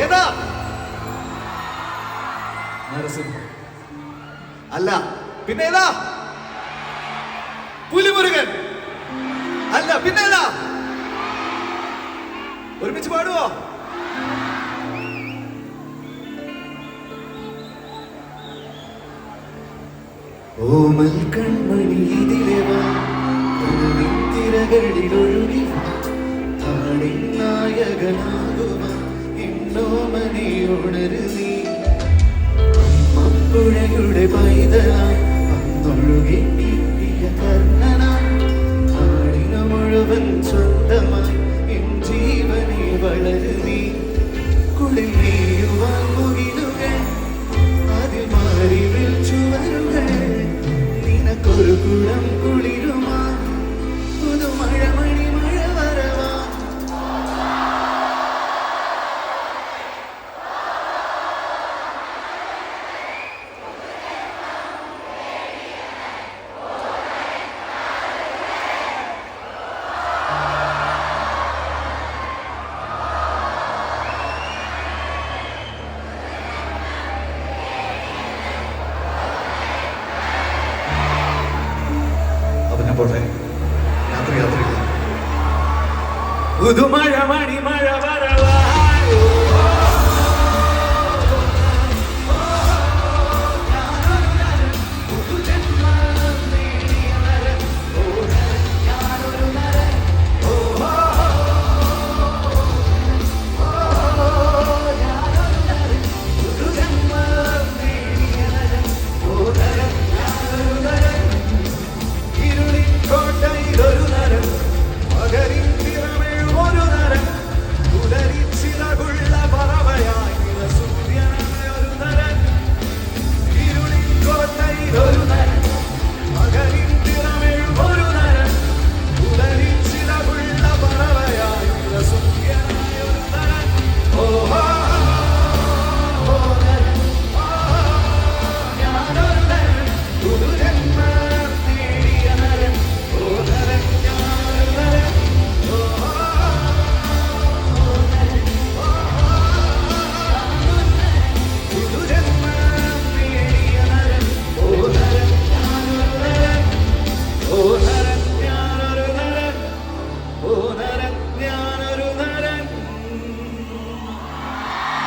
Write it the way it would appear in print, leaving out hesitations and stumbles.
ഏതാ? നരസിംഹം അല്ല, പിന്നെ ഏതാ? പുലിമുരുകൻ അല്ല, പിന്നെ ഏതാ? ഒരുമിച്ച് പാടുവോ? ഓമൽ കൺമണി ഇതിലെവാ തിരകളിലൊഴുകി താടിൻ നായകനാകുവാൻ ഇന്നോമനയോടരു നീ മപ്പുഴയുടെ പൈതലായി അന്നൊഴുകി കിട്ടിയ കർണനായി ആടിന മുഴുവൻ സ്വന്തമായി എൻ ജീവനെ വളരു നീ കുളിൽ നീയുവാൻ മുകിലുകൾ അതിൽ മാറി ചുവരുകൾ നിനക്കൊരു കുളം കുളിരുമാ പുതുമഴ മണി മഴ വരവാ. പോട്ടെ, യാത്ര യാത്രയില്ല. പുതുമഴ